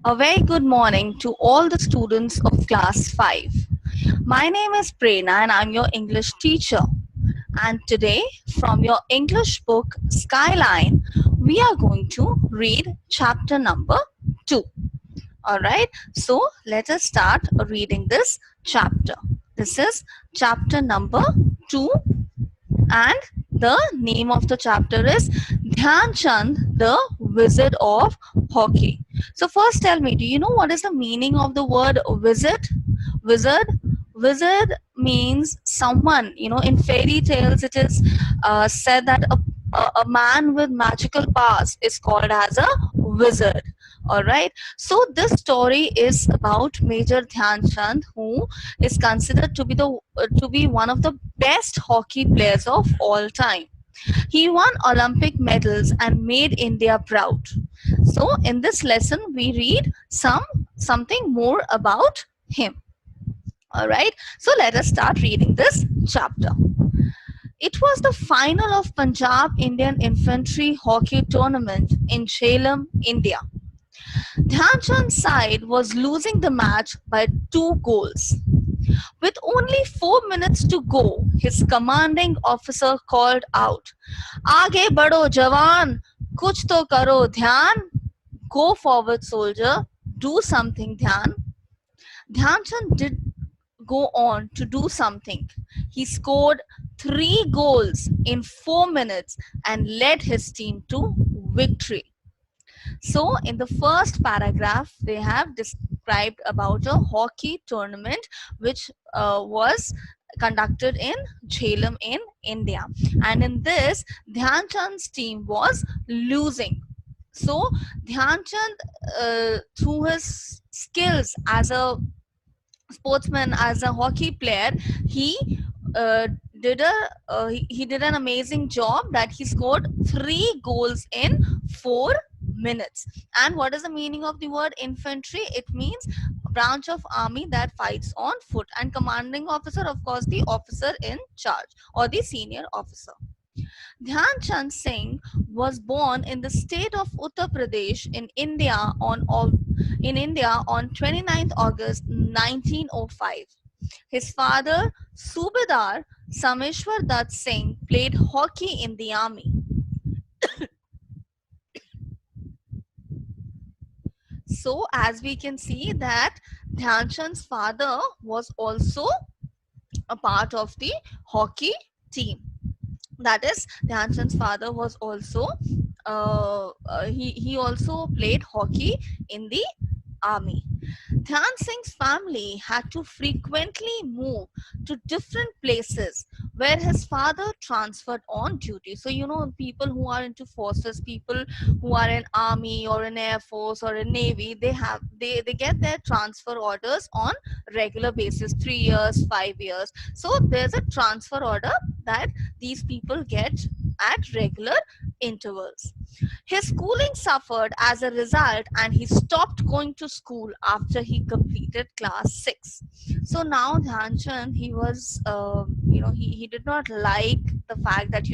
A very good morning to all the students of class 5. My name is Prerna and I'm your English teacher. And today, from your English book Skyline, we are going to read chapter number 2. Alright, so let us start reading this chapter. This is chapter number 2, and the name of the chapter is Dhyan Chand, the Wizard of Hockey. So first tell me, do you know what is the meaning of the word wizard? Wizard? Wizard means someone, in fairy tales it is said that a man with magical powers is called as a wizard. All right. So this story is about Major Dhyan Chand, who is considered to be one of the best hockey players of all time. He won Olympic medals and made India proud. So in this lesson, we read something more about him. All right. So let us start reading this chapter. It was the final of Punjab Indian Infantry Hockey Tournament in Jhelum, India. Dhyan Chand's side was losing the match by 2 goals. With only 4 minutes to go, his commanding officer called out, "Aage badho jawan, kuch to karo Dhyan." Go forward, soldier, do something, Dhyan. Dhyan Chand did go on to do something. He scored 3 goals in 4 minutes and led his team to victory. So in the first paragraph, they have described about a hockey tournament which was conducted in Jhelum in India. And in this, Dhyan Chand's team was losing. So Dhyan Chand, through his skills as a sportsman, as a hockey player, he did an amazing job that he scored 3 goals in 4 minutes. And what is the meaning of the word infantry? It means branch of army that fights on foot, and commanding officer, of course, the officer in charge or the senior officer. Dhyan Chand Singh was born in the state of Uttar Pradesh in India on 29th August 1905. His father, Subedar Sameshwar Dutt Singh, played hockey in the army. So as we can see that Dhyan Chand's father was also a part of the hockey team. That is, Dhyan Chand's father was also he also played hockey in the army. Dhyan Singh's family had to frequently move to different places where his father transferred on duty. So people who are into forces, people who are in army or in air force or in navy, they get their transfer orders on regular basis, 3 years, 5 years. So there's a transfer order that these people get at regular intervals. His schooling suffered as a result, and he stopped going to school after he completed class 6. So now Dhyan Chand, he was, he did not like the fact that,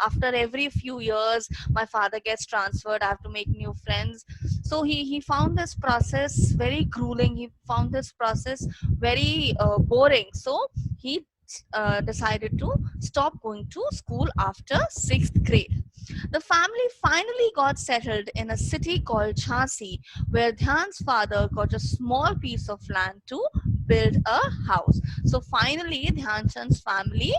after every few years, my father gets transferred, I have to make new friends. So he found this process very grueling. He found this process very boring. So he decided to stop going to school after 6th grade. The family finally got settled in a city called Jhansi, where Dhyan's father got a small piece of land to build a house. So finally, Dhyan Chand's family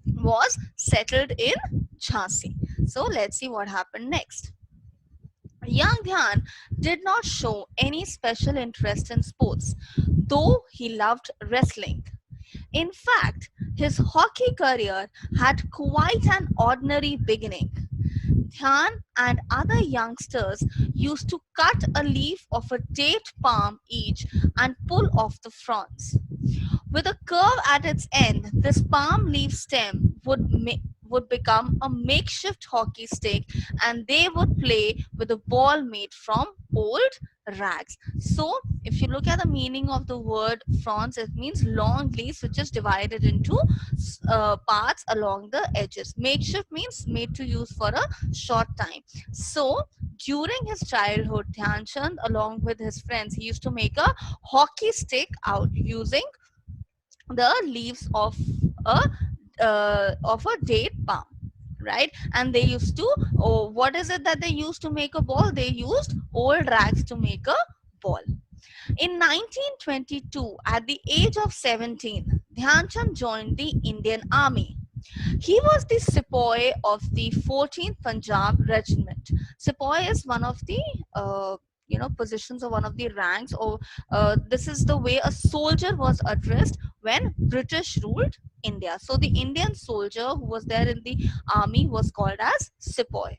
was settled in Jhansi. So let's see what happened next. Young Dhyan did not show any special interest in sports, though he loved wrestling. In fact, his hockey career had quite an ordinary beginning. Dhyan and other youngsters used to cut a leaf of a date palm each and pull off the fronds. With a curve at its end, this palm leaf stem would become a makeshift hockey stick, and they would play with a ball made from old rags. So if you look at the meaning of the word fronds, it means long leaves which is divided into parts along the edges. Makeshift means made to use for a short time. So during his childhood, Dhyan Chand, along with his friends, he used to make a hockey stick out using the leaves of a date palm, right? And they used to, oh, what is it that they used to make a ball? They used old rags to make a ball. In 1922, at the age of 17, Dhyan Chand joined the Indian Army. He was the sepoy of the 14th Punjab Regiment. Sepoy is one of the positions, or one of the ranks, or this is the way a soldier was addressed when British ruled India. So the Indian soldier who was there in the army was called as sepoy.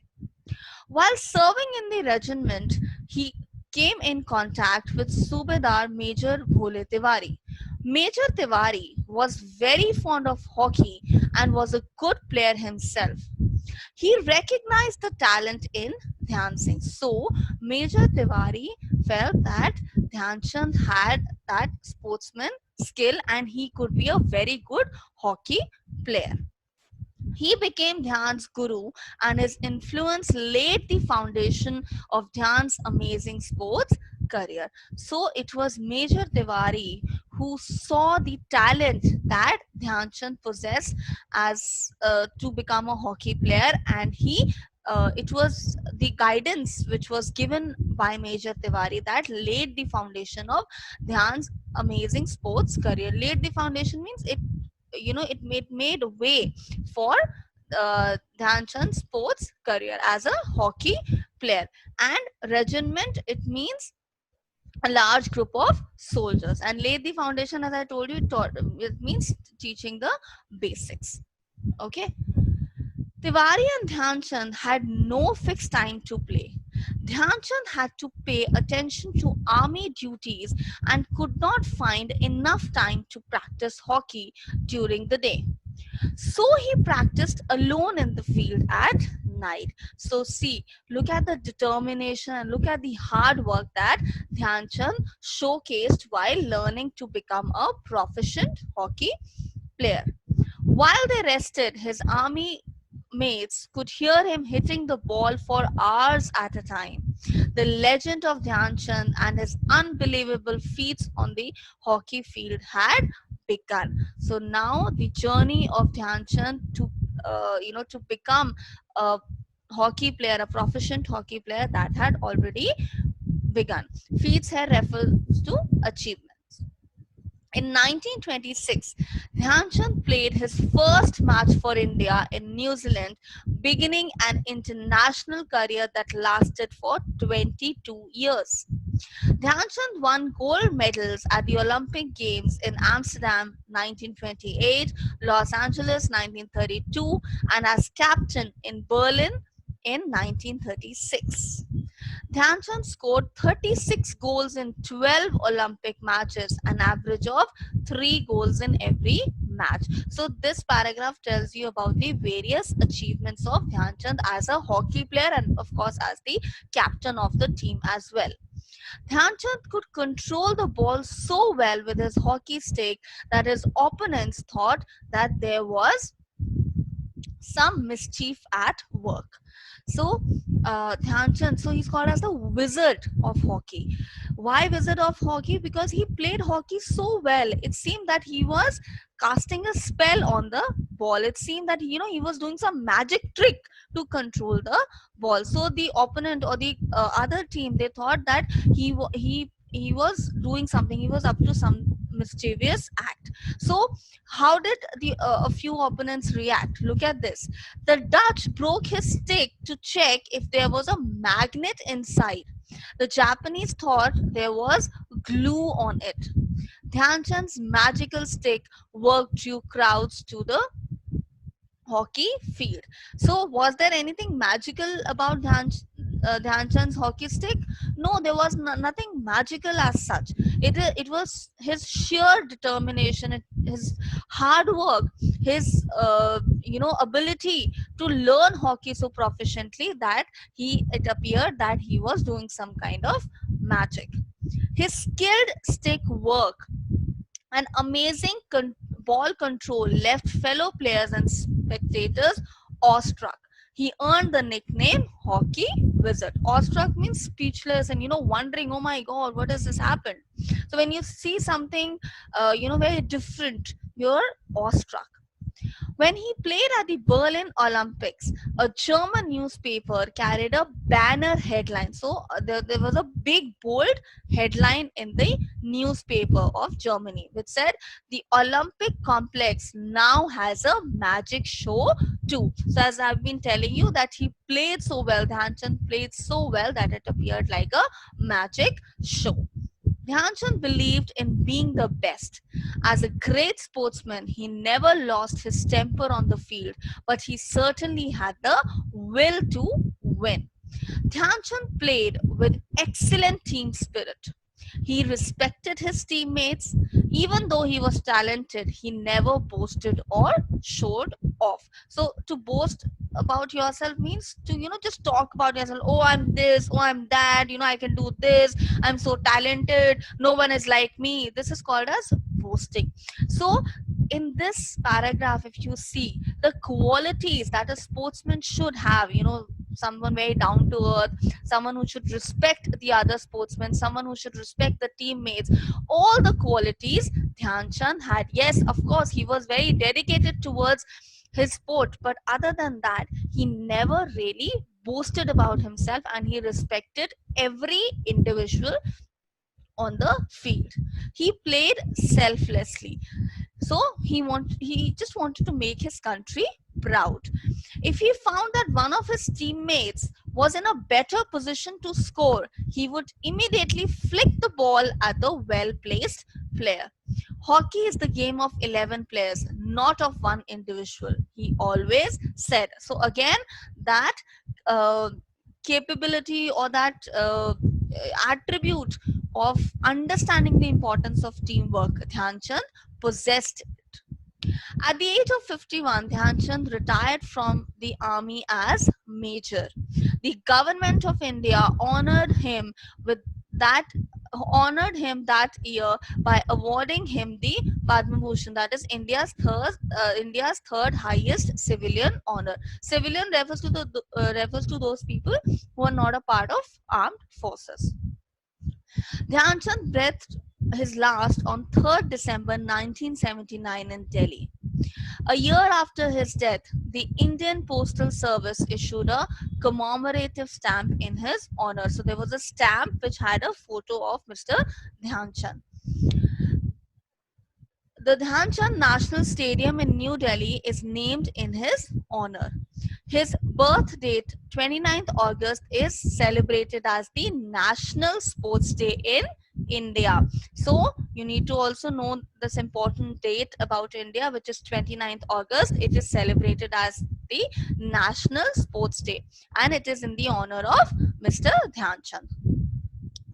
While serving in the regiment, he came in contact with Subedar Major Bhole Tiwari. Major Tiwari was very fond of hockey and was a good player himself. He recognized the talent in Dhyan Singh. So Major Tiwari felt that Dhyan Chand had that sportsman skill and he could be a very good hockey player. He became Dhyan's guru, and his influence laid the foundation of Dhyan's amazing sports career. So it was Major Tiwari who saw the talent that Dhyan Chand possessed as to become a hockey player, and it was the guidance which was given by Major Tiwari that laid the foundation of Dhyan's amazing sports career. Laid the foundation means it made a way for Dhyan Chand's sports career as a hockey player. And regiment, it means a large group of soldiers, and laid the foundation, as I told you, it means teaching the basics. Okay. Tiwari and Dhyan Chand had no fixed time to play. Dhyan Chand had to pay attention to army duties and could not find enough time to practice hockey during the day. So he practiced alone in the field at night. So see, look at the determination and look at the hard work that Dhyan Chand showcased while learning to become a proficient hockey player. While they rested, his army mates could hear him hitting the ball for hours at a time. The legend of Dhyan Chand and his unbelievable feats on the hockey field had begun. So now the journey of Dhyan Chand to become a hockey player, a proficient hockey player, that had already begun. Feats here refers to achievements. In 1926, Dhyan Chand played his first match for India in New Zealand, beginning an international career that lasted for 22 years. Dhyan Chand won gold medals at the Olympic Games in Amsterdam 1928, Los Angeles 1932, and as captain in Berlin in 1936. Dhyan Chand scored 36 goals in 12 Olympic matches, an average of 3 goals in every match. So this paragraph tells you about the various achievements of Dhyan Chand as a hockey player and of course as the captain of the team as well. Dhyan Chand could control the ball so well with his hockey stick that his opponents thought that there was some mischief at work. So Dhyan Chand, so he's called as the wizard of hockey. Why wizard of hockey? Because he played hockey so well. It seemed that he was casting a spell on the ball. It seemed that he was doing some magic trick to control the ball. So the opponent or the other team, they thought that he was doing something. He was up to some mischievous act. So how did the a few opponents react? Look at this. The Dutch broke his stick to check if there was a magnet inside. The Japanese thought there was glue on it. Dhyan Chand's magical stick worked drew crowds to the hockey field. So was there anything magical about Dhyan Chand's hockey stick? No, there was nothing magical as such. It was his sheer determination, his hard work, his ability to learn hockey so proficiently that it appeared that he was doing some kind of magic. His skilled stick work and amazing ball control left fellow players and spectators awestruck. He earned the nickname Hockey Wizard. Awestruck means speechless and wondering, oh my God, what has this happened? So when you see something, very different, you're awestruck. When he played at the Berlin Olympics, a German newspaper carried a banner headline. So there was a big, bold headline in the newspaper of Germany which said, the Olympic complex now has a magic show too. So as I've been telling you that he played so well, Dhyan Chand played so well that it appeared like a magic show. Dhyan Chand believed in being the best. As a great sportsman, he never lost his temper on the field, but he certainly had the will to win. Dhyan Chand played with excellent team spirit. He respected his teammates. Even though he was talented, he never boasted or showed off. So to boast about yourself means to just talk about yourself. Oh, I'm this. Oh, I'm that. I can do this. I'm so talented. No one is like me. This is called as boasting. So in this paragraph, if you see the qualities that a sportsman should have, someone very down to earth, someone who should respect the other sportsmen, someone who should respect the teammates, all the qualities Dhyan Chand had. Yes, of course, he was very dedicated towards his sport, but other than that, he never really boasted about himself and he respected every individual on the field. He played selflessly. So he just wanted to make his country proud. If he found that one of his teammates was in a better position to score, he would immediately flick the ball at the well-placed player. Hockey is the game of 11 players, not of one individual, he always said. So again, that capability or that attribute of understanding the importance of teamwork, Dhyan Chand possessed it. At the age of 51, Dhyan Chand retired from the army as major. The government of India honored him that year by awarding him the Padma Bhushan, that is India's third highest civilian honor. Civilian refers to those people who are not a part of armed forces. Dhyan Chand breathed his last on 3rd December 1979 in Delhi. A year after his death, the Indian Postal Service issued a commemorative stamp in his honor. So there was a stamp which had a photo of Mr. Dhyan Chand. The Dhyan Chand National Stadium in New Delhi is named in his honor. His birth date, 29th August, is celebrated as the National Sports Day in India. So you need to also know this important date about India, which is 29th August. It is celebrated as the National Sports Day and it is in the honor of Mr. Dhyan Chand.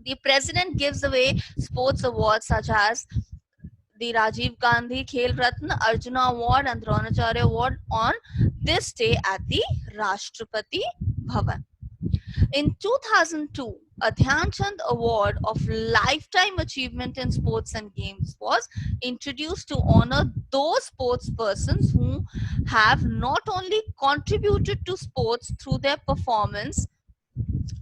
The president gives away sports awards such as the Rajiv Gandhi Khel Ratna, Arjuna Award and Dronacharya Award on this day at the Rashtrapati Bhavan. In 2002, a Dhyan Chand Award of Lifetime Achievement in Sports and Games was introduced to honor those sports persons who have not only contributed to sports through their performance,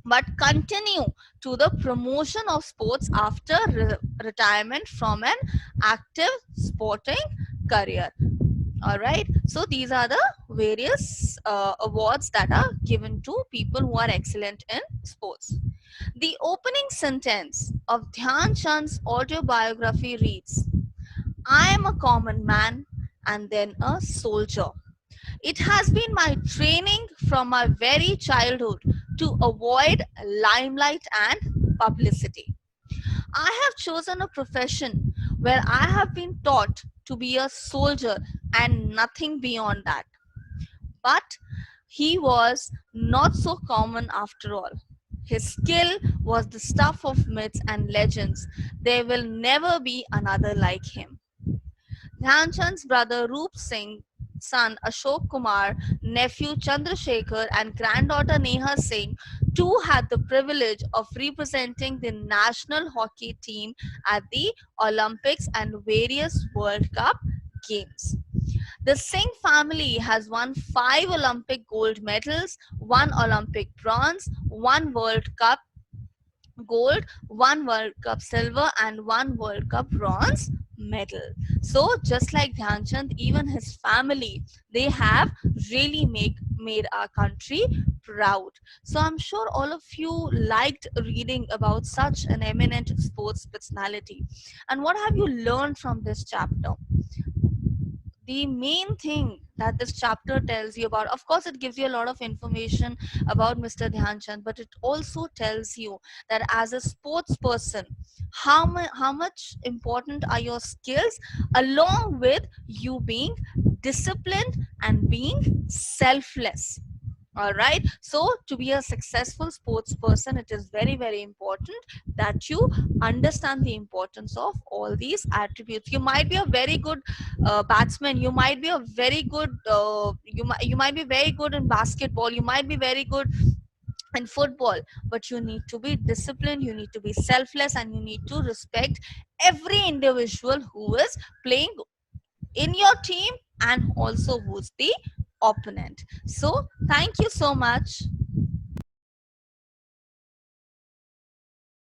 but continue to the promotion of sports after retirement from an active sporting career. All right, so these are the various awards that are given to people who are excellent in sports. The opening sentence of Dhyan Chand's autobiography reads, "I am a common man and then a soldier. It has been my training from my very childhood to avoid limelight and publicity. I have chosen a profession where I have been taught to be a soldier and nothing beyond that." But he was not so common after all. His skill was the stuff of myths and legends. There will never be another like him. Dhyan Chand's brother Roop Singh, son Ashok Kumar, nephew Chandrasekhar and granddaughter Neha Singh too had the privilege of representing the national hockey team at the Olympics and various World Cup games. The Singh family has won 5 Olympic gold medals, 1 Olympic bronze, 1 World Cup gold, 1 World Cup silver, and 1 World Cup bronze medal. So just like Dhyan Chand, even his family, they have really made our country proud. So I'm sure all of you liked reading about such an eminent sports personality. And what have you learned from this chapter? The main thing that this chapter tells you about, of course, it gives you a lot of information about Mr. Dhyan Chand, but it also tells you that as a sports person, how much important are your skills, along with you being disciplined and being selfless. All right, so to be a successful sports person, it is very, very important that you understand the importance of all these attributes. You might be a very good batsman, you might be a very good you might be very good in basketball, you might be very good in football, but you need to be disciplined, you need to be selfless, and you need to respect every individual who is playing in your team and also who's the opponent. So thank you so much.